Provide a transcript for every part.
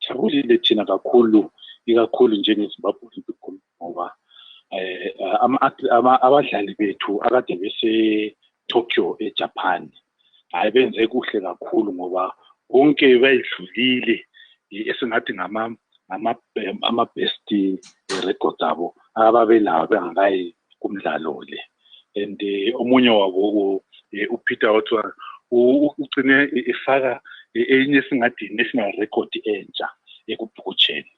sijabulile thina kakhulu ikakhulu njengeZimbabwe Olympic Committee ngoba abadlali bethu akade bese Tokyo eJapan hayi benze kuhle kakhulu ngoba bonke bayidlulile esingathi ama best records abo ababelawo bengakayi kumdlalo le and omunye wabo uPeter Otwa ucine efaka enye singathi national record entsha ekubhukutsheni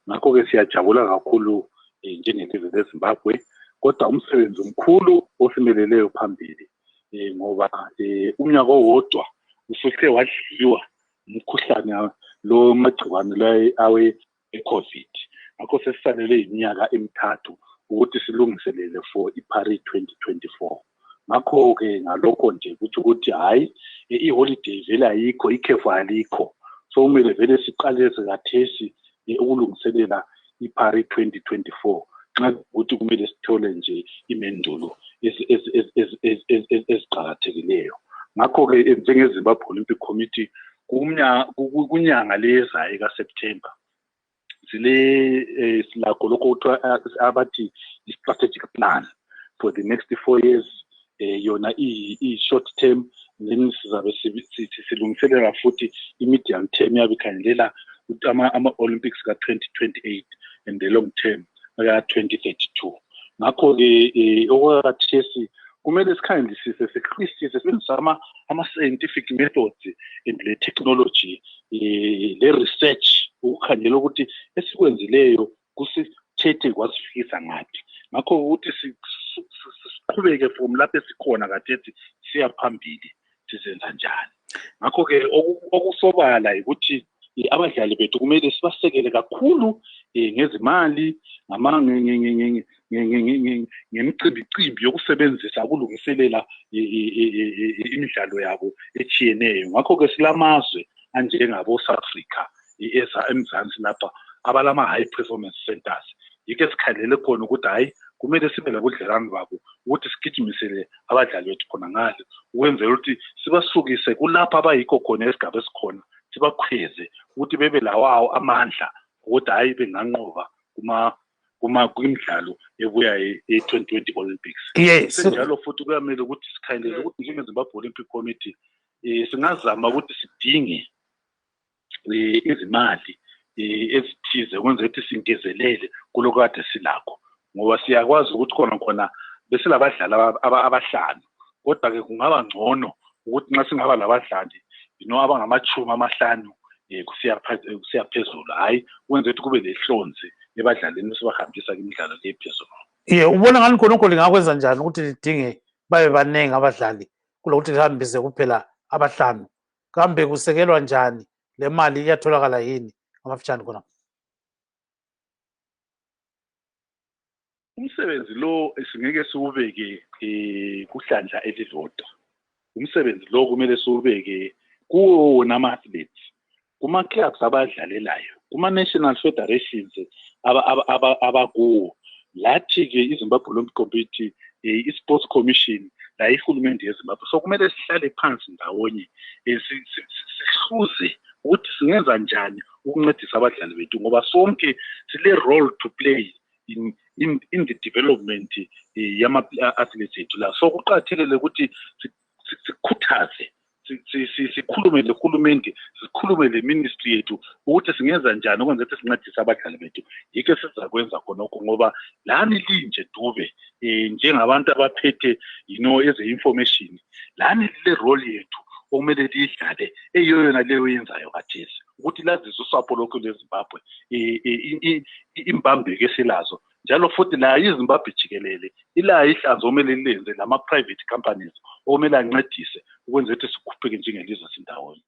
ngakho ke siyajabula kakhulu njengelizwe leZimbabwe kodwa umsebenzi omkhulu osimeleleyo phambili ngoba umnyaka owodwa usuhle wadliwa umkhuhlane lo magciwane la awe eCovid ngakho sesisalele iminyaka emithathu ukuthi silungiselele for iParis 2024 ngakho ke ngalokho nje ukuthi hayi iholiday vele ayikho ikhefu alikho so kumele vele siqale sikathesi ukulungiselela iParis 2024 nxa ukuthi kumele sithole nje imendulo eziqhakathekileyo ngakho ke njengeZimbabwe Olympic Committee kunyanga lezayo kaSeptember silakho lokho abathi strategic plan for the next 4 years yona short term then sizabe silungiselela futhi medium term yabikhangelela ama Olympics ka 2028 and the long term ka 2032 ngakho ke okwakathesi kumele sikhangelisise sikhlisise sibenzisa ama scientific methods and le technology le research ukukhangela ukuthi esikwenzileyo kusithethe kwasifikisa ngathi ngakho ukuthi siqhubeke from lapho esikhona kathethi siya phambili sizenza njani ngakho ke okusobala ukuthi abadlali bethu kumele sibasekele kakhulu ngezimali ngemicimbi yokusebenzisa ukulungiselela imidlalo yabo echiyeneyo ngakho ke silamazwe anjengabo South Africa eMzansi lapha abalama high performance centers yike sikhalele khona ukuthi hayi kumele sibe labudlelwane babo ukuthi sigijimisele abadlali bethu khona ngale ukwenzela ukuthi sibasukise kulapha abayikho khona esigaba esikhona sibakhweze ukuthi bebe lawawo amandla ukuthi hayi benganqoba kumidlalo ebuya e2020 Olympics njalo futhi kuyamele ukuthi sikhalele ukuthi njengeZimbabwe Olympic Committee singazama ukuthi sidinge izimali ezithize ukwenza ukuthi singezelele kuloko kade silakho ngoba siyakwazi ukuthi khona besilabadlali abahlanu kodwa ke kungaba ngcono ukuthi nxa singaba labadlali abangamachumi amahlanu kusiya phezulu hayi wenza ukuthi kube lehlonzi ebadlalini sibahambisa imidlalo lephezulu ubona ngani khonokho lingakwenza njani ukuthi lidinge babe banengi abadlali kulokuthi lihambise kuphela abahlanu kambe kusekelwa njani le mali iyatholakala yini amafitshane khona umsebenzi lo singeke siubeke kuhlandla elilodwa umsebenzi lo kumele siubeke kuwo nama-athletes kuma-clubs abadlalelayo kuma-national federations abakuwo lathi-ke iZimbabwe Olympic Committee i-Sports Commission la ihulumende yeZimbabwe so kumele sihlale phansi ndawonye sihluze ukuthi singenza njani ukuncedisa abadlali bethu ngoba sonke sile role to play in the development yama-athletes ethu la so kuqakathekile ukuthi sikhuthaze sikhulume lehulumende sikhulume leministry yethu ukuthi singenza njani ukwenza ukuthi sincedise abadlali bethu yike sizakwenza khonokho ngoba lani linje dube njengabantu abaphethe eze-information lani lile role yethu okumele liyidlale eyiyona leyo yenzayo kathesi ukuthi lazise usapho lokho leZimbabwe imbambeko esilazo njalo futhi la iZimbabwe jikelele ila ihlanzo omele lenze lama private companies okumele ancedise ukwenza ukuthi sikhupheke njengelizwe sindawonye